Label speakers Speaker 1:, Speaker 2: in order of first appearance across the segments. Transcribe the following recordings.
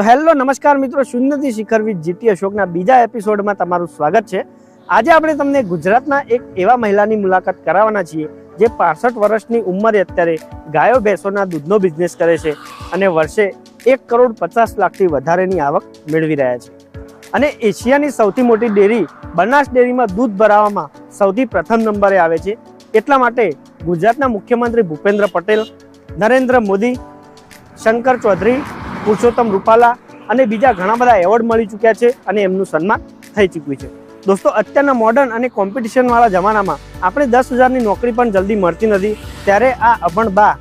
Speaker 1: So hello નમસ્કાર મિત્રો, શૂન્યથી શિખર વિથ જીટી અશોકના બીજા એપિસોડમાં તમારું સ્વાગત છે. આજે આપણે તમને ગુજરાતના એક એવા મહિલાની મુલાકાત કરાવવાના છીએ જે 65 વર્ષની ઉંમરે અત્યારે ગાયો ભેંસોના દૂધનો બિઝનેસ કરે છે અને વર્ષે 1,50,00,000થી વધારેની આવક મેળવી રહ્યા છે. અને એશિયાની સૌથી મોટી ડેરી બનાસ ડેરીમાં દૂધ ભરાવામાં સૌથી પ્રથમ નંબરે આવે છે. એટલા માટે ગુજરાતના મુખ્યમંત્રી ભૂપેન્દ્ર પટેલ, નરેન્દ્ર મોદી, શંકર ચૌધરી, પુરુષોત્તમ રૂપાલા અને બીજા ઘણા બધા એવોર્ડ મળી ચૂક્યા છે અને એમનું સન્માન થઈ ચૂક્યું છે. દોસ્તો, અત્યારના મોડર્ન અને કોમ્પિટિશનવાળા જમાનામાં આપણે 10,000ની નોકરી પણ જલ્દી મળતી નથી, ત્યારે આ અભણ બા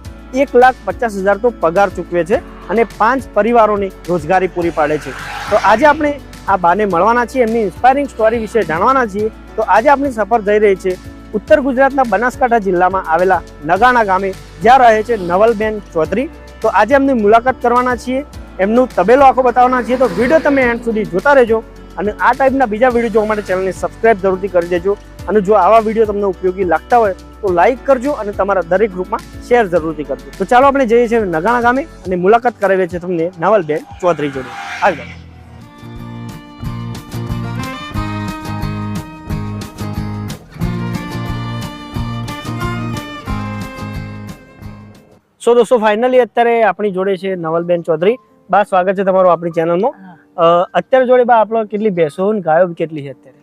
Speaker 1: 1,50,000 તો પગાર ચૂકવે છે અને 5 પરિવારોની રોજગારી પૂરી પાડે છે. તો આજે આપણે આ બાને મળવાના છીએ, એમની ઇન્સ્પાયરિંગ સ્ટોરી વિશે જાણવાના છીએ. તો આજે આપણી સફર જઈ રહી છે ઉત્તર ગુજરાતના બનાસકાંઠા જિલ્લામાં આવેલા નગાણા ગામે, જ્યાં રહે છે નવલબેન ચૌધરી. તો આજે એમની મુલાકાત કરવાના છીએ, એમનું તબેલો આખો બતાવવાના છીએ. તો વિડીયો તમે એન્ડ સુધી જોતા રહેજો અને આ ટાઈપના બીજા વિડીયો જોવા માટે ચેનલને સબસ્ક્રાઇબ જરૂરથી કરી દેજો. અને જો આવા વિડીયો તમને ઉપયોગી લાગતા હોય તો લાઈક કરજો અને તમારા દરેક ગ્રુપમાં શેર જરૂરથી કરજો. તો ચાલો આપણે જઈએ છીએ નગાણા ગામે અને મુલાકાત કરાવીએ છીએ તમને નવલબેન ચૌધરી જોડે. આગળ સો દોસ્તો, ફાઇનલી અત્યારે આપણી જોડે છે નવલબેન ચૌધરી. બા, સ્વાગત છે તમારું આપણી ચેનલમાં. અત્યારે જોડે બા આપણો કેટલી ભેંસો અને ગાયો કેટલી છે અત્યારે?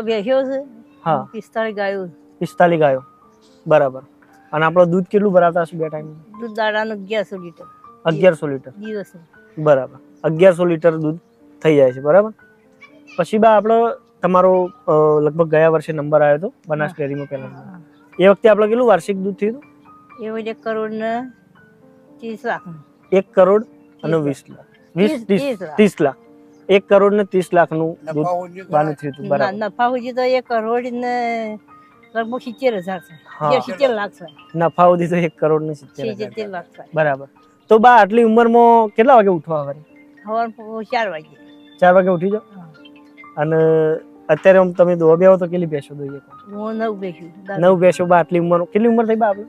Speaker 2: બેસ્યો છે.
Speaker 1: હા,
Speaker 2: 45 ગાયો.
Speaker 1: 45 ગાયો, બરાબર. અને આપણો દૂધ કેટલું ભરાતા હશે બે ટાઈમ?
Speaker 2: દૂધ દાડાનું 1100 લીટર.
Speaker 1: 1100 લીટર
Speaker 2: દિવસ.
Speaker 1: બરાબર. 1100 લીટર દૂધ થઈ જાય છે, બરાબર. પછી બા આપણો તમારો લગભગ ગયા વર્ષે નંબર આવ્યો હતો બનાસ ડેરીમાં પહેલા. એ વખતે આપણે કેટલું વાર્ષિક દૂધ થયું હતું?
Speaker 2: એ 1 કરોડ ને 30 લાખ.
Speaker 1: 1 કરોડ અને 20 લાખ. 30 લાખ. 1 કરોડ ને 30 લાખનું દૂધ બાનું થયું હતું, બરાબર.
Speaker 2: નફા સુધી તો 1 કરોડ ને લગભગ 70,000 છે. 70 લાખ છે.
Speaker 1: નફા સુધી તો 1 કરોડ ને 70,000
Speaker 2: લાખ છે,
Speaker 1: બરાબર. તો બા આટલી ઉંમરમાં કેટલા વાગે ઉઠવા આવે?
Speaker 2: સવારે 4 વાગે.
Speaker 1: 4 વાગે ઉઠી જાઓ. અને અત્યારે આમ તમે દોવા બેહો તો કેટલી ભેંસો દોઈએ?
Speaker 2: હું 9 બેસ્યું.
Speaker 1: 9 ભેંસો. બા આટલી ઉંમર કેટલી ઉંમર થઈ બા આપણે?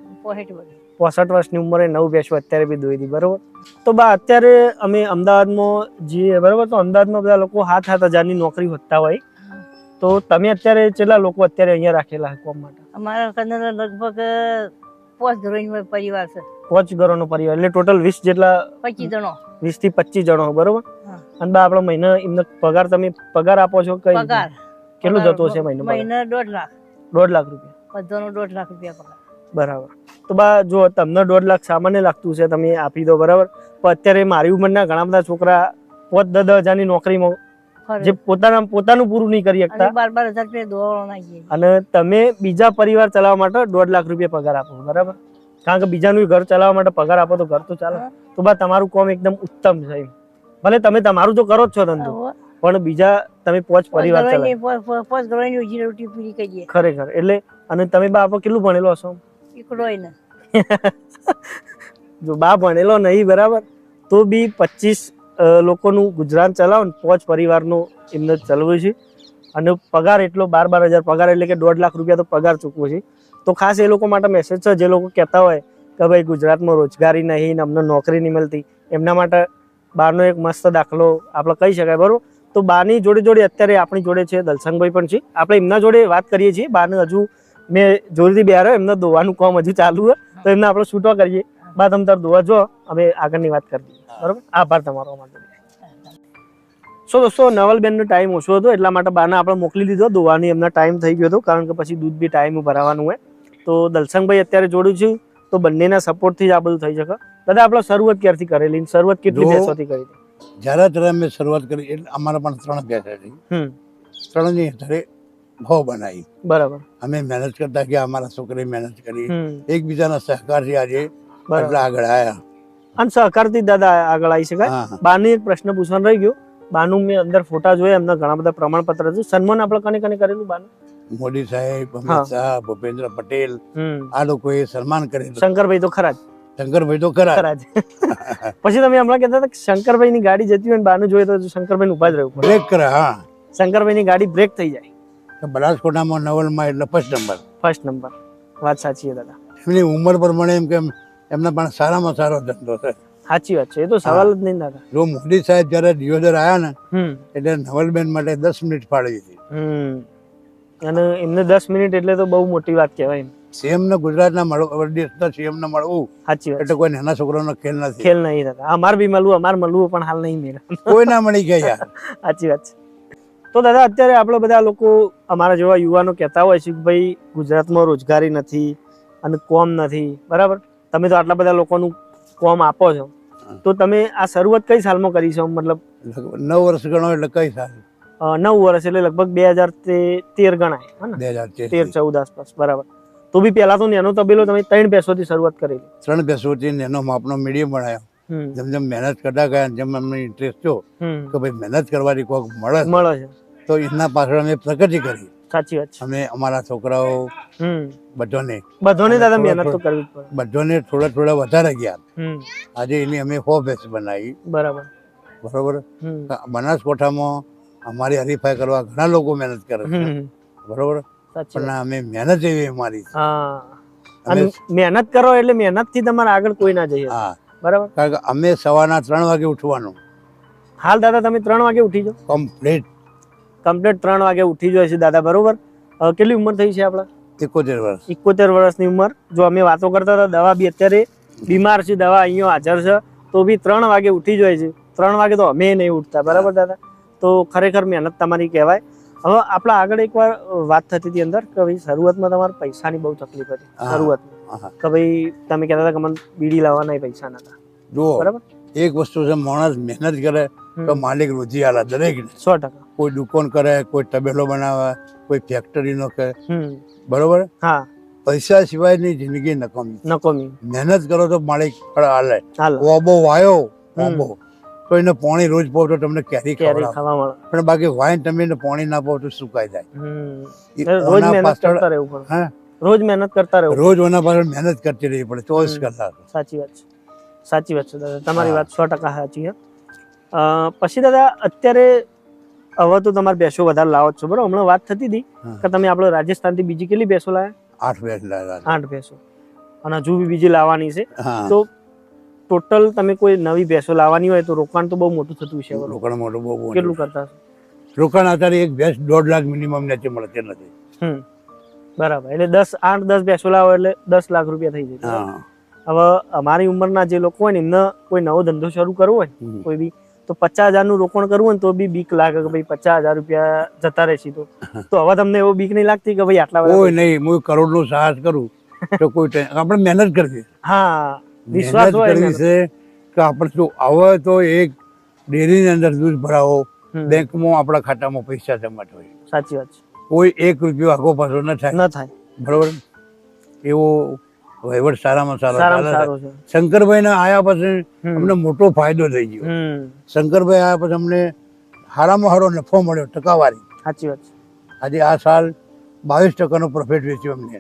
Speaker 1: 65 વર્ષની ઉંમરે 9 ભેંસો અત્યારે બી દોઈ દી, બરોબર. તો બા અત્યારે અમે અમદાવાદમાં જઈએ, બરોબર. તો અમદાવાદમાં બધા લોકો 7,000ની નોકરી વધતા હોય, તો તમે અત્યારે કેટલા લોકો અત્યારે અહીંયા રાખેલા કામ માટે?
Speaker 2: અમારા કને લગભગ 5 ઘરોનો પરિવાર છે.
Speaker 1: 5 ઘરોનો પરિવાર એટલે ટોટલ 20 જેટલા?
Speaker 2: 25 જણો.
Speaker 1: 20 થી 25 જણો, બરોબર. અને બા આપણો મહિને એમને પગાર તમે પગાર આપો છો? કઈ
Speaker 2: પગાર
Speaker 1: કેટલું જતો હશે મહિને?
Speaker 2: મહિને 1.5 લાખ.
Speaker 1: 1.5 લાખ રૂપિયા.
Speaker 2: બધાનો 1.5 લાખ રૂપિયા પગાર.
Speaker 1: બરાબર. તો બા જો તમને 1.5 લાખ સામાન્ય લાગતું છે, તમે આપી દો, બરાબર. પણ અત્યારે મારી ઉંમરના ઘણા બધા છોકરા 5-10,000ની નોકરીમાં જે પોતાનું પૂરું નહીં કરી શકતા,
Speaker 2: 12,000 રૂપિયા દોવાનો નાખીએ,
Speaker 1: અને તમે બીજા પરિવાર ચલાવવા માટે 1.5 લાખ રૂપિયા પગાર આપો, બરાબર. કારણ કે બીજાનું ઘર ચલાવવા માટે પગાર આપો તો ઘર તો ચાલે. તો બા તમારું કામ એકદમ ઉત્તમ છે. ભલે તમે તમારું તો કરો જ છો ધંધો, પણ બીજા તમે 5 પરિવાર ચલાવો.
Speaker 2: 5 ઘરોની રોજી પૂરી કરીએ.
Speaker 1: ખરેખર. એટલે અને તમે બા આપો કેટલું ભણેલો હશો?
Speaker 2: એકડોય ને.
Speaker 1: જો બા ભણેલો નહીં, બરાબર, તો બી 25 લોકોનું ગુજરાન ચલાવો ને 5 પરિવારનું એમને ચલાવવું છે. અને પગાર એટલો 12,000 પગાર એટલે કે 1.5 લાખ રૂપિયા તો પગાર ચૂકવો છે. તો ખાસ એ લોકો માટે મેસેજ છે, જે લોકો કહેતા હોય કે ભાઈ ગુજરાતમાં રોજગારી નહીં ને અમને નોકરી નહીં મળતી, એમના માટે બારનો એક મસ્ત દાખલો આપણે કહી શકાય, બરોબર. તો બાની જોડે જોડે અત્યારે આપણી જોડે છે દલસંગભાઈ પણ છે. આપણે એમના જોડે વાત કરીએ છીએ. બાને હજુ મેં જોરથી બેહારો, એમને દોવાનું કામ હજુ ચાલુ હોય, તો એમને આપણે છૂટો કરીએ. બા તમે તાર દોવા જો, અમે આગળની વાત કરી દઈએ, બરોબર. આભાર તમારો અમારા જોડે. સો દોસ્તો, નવલબેનનો ટાઈમ ઓછો હતો એટલા માટે બાને આપણે મોકલી દીધો. દોવાની એમના ટાઈમ થઈ ગયો હતો, કારણ કે પછી દૂધ બી ટાઈમ ભરાવાનું હોય. તો દલસંગભાઈ અત્યારે જોડ્યું છું, તો બંનેના સપોર્ટથી જ આ બધું થઈ શકે. દાદા, આપણે શરૂઆત ક્યારથી કરેલી? શરૂઆત કેટલી ભેંસોથી કરી હતી?
Speaker 3: જ્યારે મેં શરૂઆત કરી એટલે અમારા પણ 3 ભેંસ હતી. 3ની અત્યારે ભાવ બનાવી, બરાબર. અમે મહેનત કરતા ગયા, અમારા છોકરાએ મહેનત કરી, એકબીજાના સહકારથી આજે એટલા આગળ આવ્યા.
Speaker 1: અને સહકારથી દાદા આગળ આવી શકાય. બાને એક પ્રશ્ન પૂછવાનો રહી ગયો. બાનું મેં અંદર ફોટા જોયા, એમના ઘણા બધા પ્રમાણપત્ર છે. સન્માન આપણે કને કરેલું બાનું?
Speaker 3: મોદી સાહેબ, અમિત શાહ, ભૂપેન્દ્ર પટેલ, આ લોકોએ સન્માન કરેલું.
Speaker 1: શંકરભાઈ તો ખરા જ.
Speaker 3: શંકરભાઈ તો ખરા જ.
Speaker 1: પછી તમે હમણાં કહેતા હતા કે શંકરભાઈ ની ગાડી જતી હોય, બાનું જોઈએ તો શંકરભાઈ ઉભા જ રહેવું,
Speaker 3: બ્રેક કરે. હા,
Speaker 1: શંકરભાઈ ની ગાડી બ્રેક થઈ જાય.
Speaker 3: બનાસકોટામાં નવલમાં એટલે ફર્સ્ટ નંબર.
Speaker 1: વાત સાચી છે દાદા.
Speaker 3: એમની ઉંમર પ્રમાણે એમ કે એમના પણ સારામાં સારો ધંધો છે.
Speaker 1: સાચી વાત છે, એ તો સવાલ જ નહીં દાદા.
Speaker 3: જો મોદી સાહેબ જયારે દિયોદર આયા ને
Speaker 1: હમ
Speaker 3: એટલે નવલબેન માટે 10 મિનિટ ફાળવી હતી.
Speaker 1: અને એમને 10 મિનિટ એટલે તો બહુ મોટી વાત કહેવાય.
Speaker 3: સીએમ ને ગુજરાતના દેશના સીએમ ને મળવું
Speaker 1: સાચી વાત
Speaker 3: એટલે કોઈ નાના છોકરાનો ખેલ નથી.
Speaker 1: ખેલ નહીં દાદા. અમાર બી મળવું પણ હાલ નહીં મેળે.
Speaker 3: કોઈ ના મળી ગયા યાર.
Speaker 1: સાચી વાત છે. તો દાદા અત્યારે આપણે બધા લોકો અમારા જેવા યુવાનો કહેતા હોય છે કે ભાઈ ગુજરાતમાં રોજગારી નથી અને કોમ નથી, બરાબર? તમે તો આટલા બધા લોકોનું કોમ આપો છો, તો તમે આ શરૂઆત કઈ સાલમાં કરી છે? મતલબ
Speaker 3: 9 વર્ષ ગણો એટલે કઈ સાલ?
Speaker 1: 9 વર્ષ એટલે લગભગ 2013 ગણાય, હે ને? 13-14 આસપાસ, બરાબર. તો બી પહેલા તો નેનો તબેલો તમે 3 ભેંસોથી શરૂઆત કરેલી. 3
Speaker 3: ભેંસોથી નેનો માપનો મીડિયમ બનાવ્યો. જેમ જેમ મહેનત કરતા ગયા, જેમ અમને ઇન્ટરેસ્ટ થયો કે ભાઈ મહેનત કરવાથી કોઈક મળે છે, તો એના પાછળ અમે પ્રગતિ કરી.
Speaker 1: સાચી વાત છે.
Speaker 3: અમે અમારા છોકરાઓ બધાને
Speaker 1: દાદા મહેનત તો કરવી જ પડે.
Speaker 3: બધાને થોડા વધારે ગયા. આજે એની અમે 100 ભેંસ બનાવી. બરોબર. બનાસકાંઠામાં અમારી હરીફાઈ કરવા ઘણા લોકો મહેનત કરે છે, બરોબર. પણ અમે મહેનત એવી અમારી.
Speaker 1: મહેનત કરો એટલે મહેનત થી તમારે આગળ કોઈ ના જઈએ. બરાબર.
Speaker 3: કારણ કે અમે સવારના 3 વાગે ઉઠવાનું.
Speaker 1: હાલ દાદા તમે 3 વાગે ઉઠી જાઓ? કમ્પ્લીટ 3 વાગે ઉઠી જાય છે દાદા, બરોબર. કેટલી ઉંમર થઈ છે આપડા? 71 વર્ષ. 71 વર્ષની ઉંમર. જો અમે વાતો કરતા હતા, દવા બી અત્યારે બીમાર છે, દવા અહીંયા હાજર છે, તો બી 3 વાગે ઉઠી જાય છે. 3 વાગે તો અમે નહીં ઉઠતા, બરાબર દાદા? તો ખરેખર મહેનત તમારી કહેવાય. હવે આપણા આગળ એકવાર વાત થતી હતી અંદર કે ભાઈ શરૂઆતમાં તમારે પૈસાની બહુ તકલીફ હતી. શરૂઆતમાં કે ભાઈ તમે કહેતા હતા કે મને બીડી લાવવાના પૈસા નતા. બરાબર. એક વસ્તુ છે, માણસ મહેનત કરે તો માલિક રોજી આલે દરેક. 100%. કોઈ દુકાન કરે, કોઈ તબેલો બનાવે, કોઈ ફેક્ટરી નો કરે, બરોબર. હા. પૈસા સિવાયની જિંદગી નકામી. મહેનત કરો તો માલિક ફળ આલે. ઓબો વાયો ઓબો તો એને પાણી રોજ પાવ તો તમને કેરી ખાવા મળે, પણ બાકી વાઈન તમે પાણી ના પાવ તો સુકાઈ જાય. રોજ મહેનત કરતા રહેવું પડે. રોજ મહેનત કરતા રહેવું. રોજ ઓના પાછળ મહેનત કરતી રહેવી પડે 24 કલાક. સાચી વાત છે. સાચી વાત છે દાદા, તમારી વાત 100% સાચી છે. પછી દાદા અત્યારે હવે તો તમારે ભેંસો વધારે લાવો છો, બરોબર? હમણાં વાત થતી હતી કે તમે આપણે રાજસ્થાન થી બીજી કેટલી ભેંસો લાવ્યા? 8 ભેંસ લાવ્યા. 8 ભેંસો. અને હજુ બી બીજી લાવવાની છે. તો ટોટલ તમે કોઈ નવી ભેંસો લાવવાની હોય તો રોકાણ તો બહુ મોટું થતું છે. રોકાણ મોટું બહુ. કેટલું કરતા હશો? રોકાણ અત્યારે એક ભેંસ 1.5 લાખ મિનિમમ નથી મળતી નથી. બરાબર. એટલે 8-10 ભેંસો લાવો એટલે 10 લાખ રૂપિયા થઈ જાય. હવે અમારી ઉંમરના જે લોકો હોય ને એમને કોઈ નવો ધંધો શરૂ કરવો હોય કોઈ બી, તો 50,000 નું રોકાણ કરવું હોય તો બી બીક લાગે કે ભાઈ 50,000 રૂપિયા જતા રહેશે. તો હવે તમને એવો બીક નહીં લાગતી કે ભાઈ આટલા કોઈ નહીં, હું કરોડ નું સાહસ કરું તો કોઈ આપણે મહેનત કરવી. હા, વિશ્વાસ કરવી છે કે આપણે શું હવે તો એક ડેરીની અંદર દૂધ ભરાવો, બેંકમાં આપણા ખાતામાં પૈસા જમા હોય. સાચી વાત છે. કોઈ 1 રૂપિયો આગો પાછો ન થાય. બરોબર. એવો વહીવટ સારામાં સારો છે. શંકરભાઈ ના આયા પછી અમને મોટો ફાયદો થઈ ગયો. શંકરભાઈ આયા પછી અમને સારામાં સારો નફો મળ્યો, ટકાવારી. સાચી વાત છે. આજે આ સાલ 22% નો પ્રોફિટ વેચ્યો અમને.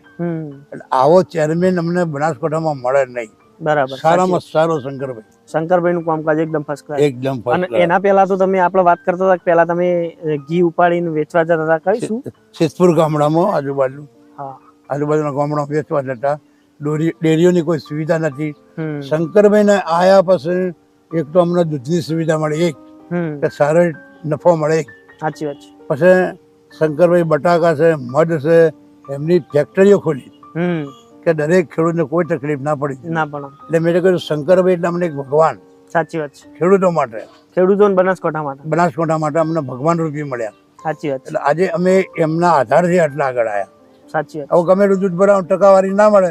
Speaker 1: આવો ચેરમેન અમને બનાસકાંઠામાં મળે નહીં. બરાબર. સારામાં સારો શંકરભાઈ નું કામકાજ એકદમ ફર્સ્ટ ક્લાસ. એકદમ. અને એના પહેલા તો તમે આપણે વાત કરતા હતા પહેલા તમે ઘી ઉપાડીને વેચવા જતા હતા, કહીશું સિદ્ધપુર ગામડામાં આજુબાજુના ગામડામાં વેચવા જતા. ડેરીઓની કોઈ સુવિધા નથી. શંકરભાઈ ને આયા પછી એક તો અમને દૂધની સુવિધા મળી, એક કે સારો નફો મળે. સાચી વાત છે. પછી શંકરભાઈ બટાકા છે, મધ છે, એમની ફેક્ટરીઓ ખોલી કે દરેક ખેડૂતને કોઈ તકલીફ ના પડે. એટલે મેં કહ્યું શંકરભાઈ એટલે અમને એક ભગવાન. સાચી વાત છે. ખેડૂતો માટે, ખેડૂતો બનાસકાંઠા માટે અમને ભગવાન રૂપી મળ્યા. સાચી વાત. એટલે આજે અમે એમના આધારથી આટલા આગળ આવ્યા. સાચી વાત. હવે ગમે એટલું દૂધ ભરાવ ટકાવારી ના મળે,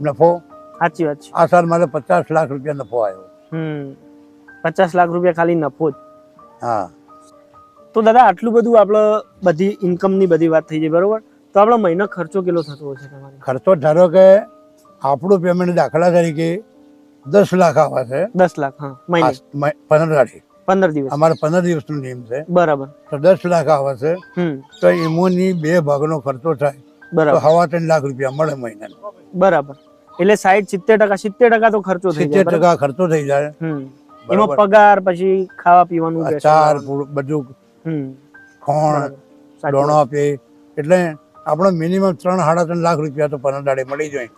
Speaker 1: નફો. સાચી વાત છે. આ સાલ મારે 50 લાખ રૂપિયા નફો આવ્યો. 50 લાખ રૂપિયા ખાલી નફો જ. હા. તો દાદા આટલું બધું આપણે બધી ઇન્કમ ની બધી વાત થઈ જાય, બરોબર? તો આપણો મહિનો ખર્ચો કેટલો થતો હોય છે તમારે? ખર્ચો ધારો કે આપણું પેમેન્ટ દાખલા તરીકે 10 લાખ આવે છે. 10 લાખ. હા. મહિને 15 દિવસ. અમારે 15 દિવસનો નિયમ છે. બરાબર. તો 10 લાખ આવે છે. તો એમોની 2 ભાગનો ખર્ચો થાય. બરાબર. 3.5 લાખ રૂપિયા મળે મહિના. બરાબર. એટલે 60-70% તો ખર્ચો થઈ જાય. 70% ખર્ચો થઈ જાય. એમાં પગાર, પછી ખાવા પીવાનું, ચાર બધું, ખોણ, દોણો આપે, એટલે આપણો મિનિમમ 3-3.5 લાખ રૂપિયા તો 15 દાડે મળી જાય.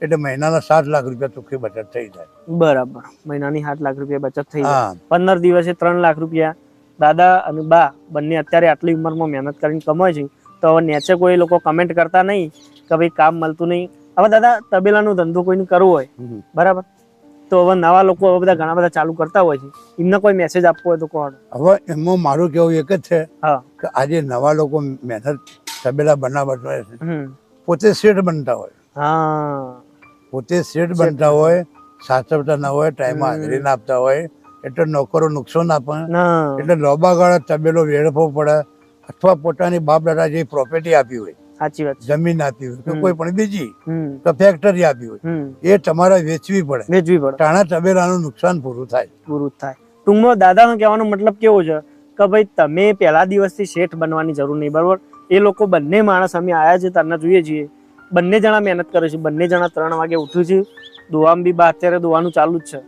Speaker 3: એટલે મહિનાના 7 લાખ રૂપિયા ચોખ્ખી બચત થઈ જાય.
Speaker 1: બરાબર, મહિનાની 7 લાખ રૂપિયા બચત થઈ જાય.
Speaker 3: હા
Speaker 1: 15 દિવસે 3 લાખ રૂપિયા. દાદા અને બા બંને અત્યારે આટલી ઉંમરમાં મહેનત કરીને કમાય છે, તો હવે નેચે કોઈ લોકો કમેન્ટ કરતા નહીં કે ભાઈ કામ મળતું નહીં. હવે દાદા તબેલાનો ધંધો કોઈને કરવો હોય, બરાબર, તો હવે નવા લોકો હવે બધા ઘણા બધા ચાલુ કરતા હોય છે, એમને કોઈ મેસેજ આપવો હોય તો કોણ?
Speaker 3: હવે એમાં મારું કેવું એક જ છે
Speaker 1: હા
Speaker 3: કે આજે નવા લોકો મહેનત તબેલા બનાવવા છે, પોતે શેઠ બનતા હોય,
Speaker 1: હા
Speaker 3: પોતે શેઠ બનતા હોય, સાચવતા ના હોય, ટાઈમમાં હાજરી ના આપતા હોય, એટલે નોકરો નુકસાન આપે, એટલે લોબા ગાળા તબેલો વેડફવો પડે, અથવા પોતાની બાપ દાદા જે પ્રોપર્ટી આપી હોય,
Speaker 1: સાચી વાત,
Speaker 3: જમીન આપી હોય કે કોઈ પણ બીજી તો ફેક્ટરી આપી હોય, એ તમારે વેચવી પડે. ટાણા તબેલાનું નુકસાન પૂરું થાય.
Speaker 1: ટૂંકમાં દાદાનો કહેવાનો મતલબ કેવો છે કે ભાઈ તમે પહેલા દિવસથી શેઠ બનવાની જરૂર નહીં, બરોબર. એ લોકો બંને માણસ અમે આયા છે, તને જોઈએ છીએ, બંને જણા મહેનત કરે છે, બંને જણા 3 વાગે ઉઠ્યું છે, દોવામાં બી બા અત્યારે દોવાનું ચાલુ જ છે.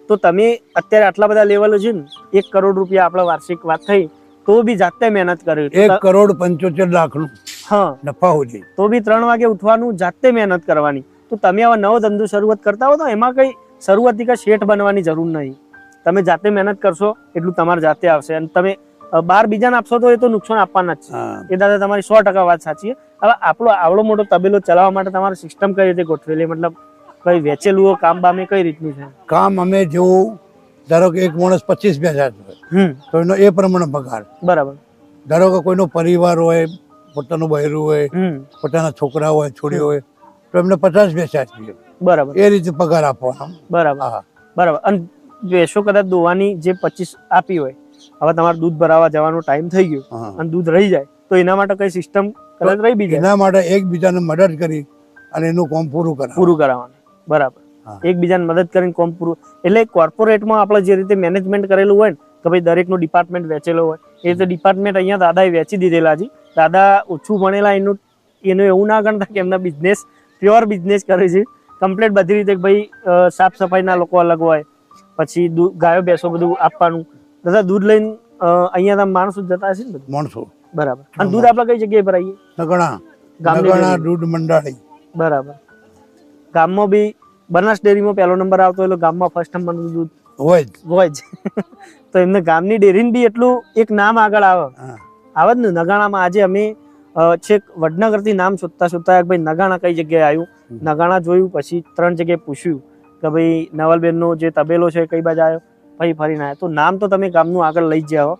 Speaker 1: તો તમે અત્યારે આટલા બધા લેવલ છે ને, 1 કરોડ રૂપિયા આપણે વાર્ષિક વાત થઈ, તો બી જાતે મહેનત કરી,
Speaker 3: 1,75,00,000
Speaker 1: હા
Speaker 3: નફા હોય,
Speaker 1: તો બી 3 વાગે ઉઠવાનું, જાતે મહેનત કરવાની. તો તમે આવા નવો ધંધો શરૂઆત કરતા હો તો એમાં કઈ શરૂઆતી કે શેઠ બનવાની જરૂર નહીં. તમે જાતે મહેનત કરશો એટલું તમારે જાતે આવશે, અને તમે બાર બીજાને આપશો તો એ તો નુકસાન આપવાના જ છે. એ દાદા તમારી 100% વાત સાચી છે. હવે આપણો આવડો મોટો તબેલો ચલાવવા માટે તમારી સિસ્ટમ કઈ રીતે ગોઠવેલી, મતલબ કઈ વેચેલું કામ બામે કઈ રીતનું છે
Speaker 3: કામ? અમે જેવું ધારો કે એક માણસ 25 ભેંસા હોય તો એનો એ પ્રમાણે પગાર, બરાબર. ધારો કે કોઈનો પરિવાર હોય, પોતાનું બહેરું હોય, પોતાના છોકરા હોય, છોડી હોય, તો એમને 50 ભેંસા આપીએ, બરાબર, એ રીતે પગાર આપવાનો, બરાબર. બરાબર. અને ભેંસો કદાચ દોવાની જે 25 આપી હોય, હવે તમારે દૂધ ભરાવા જવાનો ટાઈમ થઈ ગયો અને દૂધ રહી જાય, તો એના માટે કઈ સિસ્ટમ કદાચ રહી બી જાય, એના માટે એકબીજાને મદદ કરી અને એનું કામ પૂરું કરાવવાનું, બરાબર. એકબીજાને મદદ કરીને કામ પૂરું. એટલે કોર્પોરેટમાં આપણે જે રીતે મેનેજમેન્ટ કરેલું હોય ને કે ભાઈ દરેકનો ડિપાર્ટમેન્ટ વેચેલો હોય, એ રીતે ડિપાર્ટમેન્ટ અહીંયા દાદાએ વેચી દીધેલા છે. દાદા ઓછું ભણેલા, એનું એવું ના ગણતા કે એમના બિઝનેસ પ્યોર બિઝનેસ કરે છે, કમ્પ્લીટ બધી રીતે. ભાઈ સાફ સફાઈના લોકો અલગ હોય, પછી ગાયો બેસો બધું આપવાનું. દાદા દૂધ લઈને અહીંયા માણસો જતા હશે ને, માણસો, બરાબર. અને દૂધ આપણે કઈ જગ્યાએ ભરાઈએ? નગણા દૂધ મંડળી, બરાબર. ગામમાં બી બનાસ ડેરીમાં 1લો નંબર આવતો, એટલે ગામમાં ફર્સ્ટ નંબરનું દૂધ હોય જ. તો એમને ગામની ડેરીને બી એટલું એક નામ આગળ આવે જ ને. નગાણામાં આજે અમે છેક વડનગરથી નામ શોધતા ભાઈ નગાણા કઈ જગ્યાએ આવ્યું, નગાણા જોયું, પછી 3 જગ્યાએ પૂછ્યું કે ભાઈ નવલબેનનો જે તબેલો છે કઈ બાજુ આવ્યો, ભાઈ ફરીને આવ્યો. તો નામ તો તમે ગામનું આગળ લઈ જ જાઓ.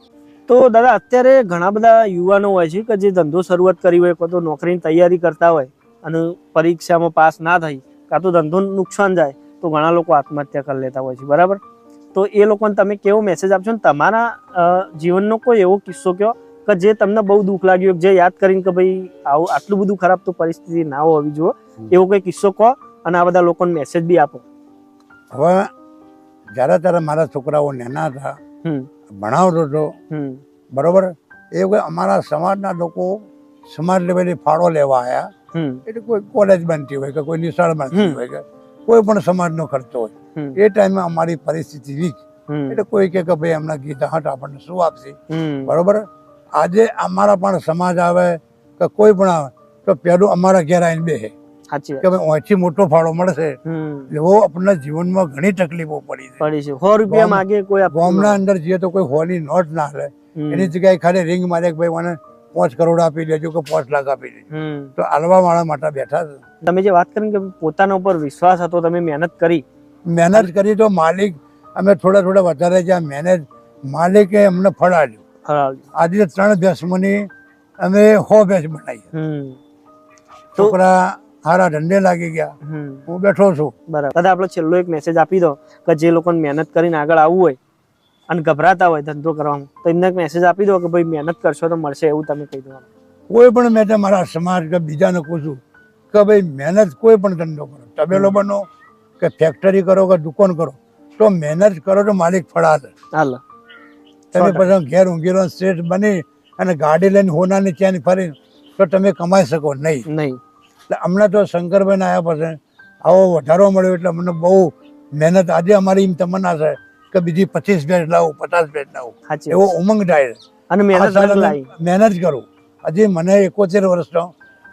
Speaker 3: તો દાદા અત્યારે ઘણા બધા યુવાનો હોય છે કે જે ધંધો શરૂઆત કરી હોય, કાં તો નોકરીની તૈયારી કરતા હોય અને પરીક્ષામાં પાસ ના થઈ, કાં તો ધંધો નુકસાન જાય, તો ઘણા લોકો આત્મહત્યા કરી લેતા હોય છે, બરાબર. તો એ લોકોને તમે કેવો મેસેજ આપશો ને તમારા જીવનનો કોઈ એવો કિસ્સો કહો કે જે તમને બહુ દુઃખ લાગ્યું, જે યાદ કરીને કે ભાઈ આવું આટલું બધું ખરાબ તો પરિસ્થિતિ ના હોવી જોઈએ, એવો કોઈ કિસ્સો કહો અને આ બધા લોકોને મેસેજ બી આપો. હવે જ્યારે મારા છોકરાઓ નાના હતા, ભણાવતો હતો, બરોબર, એ કોઈ અમારા સમાજના લોકો સમાજ લેવલે ફાળો લેવા આવ્યા, એટલે કોઈ કોલેજ બનતી હોય કે કોઈ નિશાળ બનતી હોય કે કોઈ પણ સમાજનો ખર્ચો હોય, એ ટાઈમે અમારી પરિસ્થિતિ વીક, એટલે કોઈ કે ભાઈ એમના ગીતા હટ આપણને શું આપશે, બરોબર. આજે અમારા પણ સમાજ આવે કે કોઈ પણ આવે તો પેલું અમારા ઘેર આવીને બેસે કે ભાઈ ઓછી મોટો ફાળો મળશે. એવો આપણા જીવનમાં ઘણી તકલીફો પડી છે. 100 રૂપિયા માંગે કોઈ, ગામના અંદર જઈએ તો કોઈ 100 ની નોટ ના લે, એની જગ્યાએ ખાલી રિંગ મારે કે ભાઈ મને 5 કરોડ આપી દેજો કે 5 લાખ આપી દેજો, તો આલવા વાળા માટે બેઠા છે. તમે જે વાત કરી કે પોતાના ઉપર વિશ્વાસ હતો, તમે મહેનત કરી તો માલિક અમે થોડા વધારે જ્યાં મહેનત માલિકે અમને ફળ આપ્યું. આજે 3 ભેંસમાંની અમે 100 ભેંસ બનાવી, છોકરા હારા ધંધે લાગી ગયા, હું બેઠો છું, બરાબર. દાદા આપણે છેલ્લો એક મેસેજ આપી દો કે જે લોકોને મહેનત કરીને આગળ આવવું હોય અને ગભરાતા હોય ધંધો કરવામાં, તો એમને એક મેસેજ આપી દો કે ભાઈ મહેનત કરશો તો મળશે, એવું તમે કહી દો. કોઈ પણ મેં મારા સમાજ કે બીજાને કહું છું કે ભાઈ મહેનત કોઈ પણ ધંધો કરો, તબેલો બનો કે ફેક્ટરી કરો કે દુકાન કરો, તો મહેનત કરો તો માલિક ફળાશે. તમે પછી ઘેર ઊંઘેલો શેઠ બની અને ગાડી લઈને હોનાની ચેન ફરી તો તમે કમાઈ શકો નહીં. એટલે અમને તો શંકરભાઈ આવ્યા પછી આવો વધારો મળ્યો, એટલે અમને બહુ મહેનત. આજે અમારી એમ તમન્ના છે કે બીજી 25 ભેંસ લાવું, 50 ભેંસ લાવું, એવો ઉમંગ થાય અને મહેનત કરું. હજી મને 71 વર્ષનો,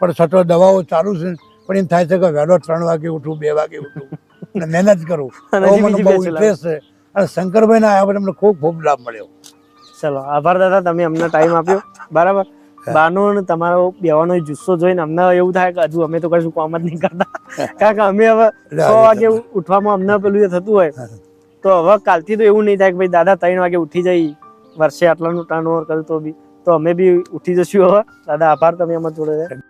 Speaker 3: પણ છઠ્ઠો દવાઓ ચાલુ છે, પણ એમ થાય છે કે વહેલો 3 વાગે ઉઠું, 2 વાગે ઉઠું અને મહેનત કરું.
Speaker 1: અને
Speaker 3: એવો
Speaker 1: હજી
Speaker 3: મને
Speaker 1: બીજી
Speaker 3: બહુ
Speaker 1: બેચેલા.
Speaker 3: ઇન્ટરેસ્ટ છે અને શંકરભાઈ ના આવ્યા પછી અમને ખૂબ ખૂબ લાભ મળ્યો.
Speaker 1: ચલો આભાર દાદા, તમે અમને ટાઈમ આપ્યો. બરાબર, બાનો અને તમારો બેવાનો જુસ્સો જોઈને અમને એવું થાય કે હજુ અમે તો કશું કામ જ નહીં કરતા. કારણ કે અમે હવે 6 વાગે ઉઠવામાં અમને પેલું એ થતું હોય, તો હવે કાલથી તો એવું નહીં થાય કે ભાઈ દાદા 3 વાગે ઉઠી જઈ, વર્ષે આટલાનું ટર્ન ઓવર કર્યું તો બી, તો અમે બી ઉઠી જશું હવે. દાદા આભાર, તમે અમારા જોડે.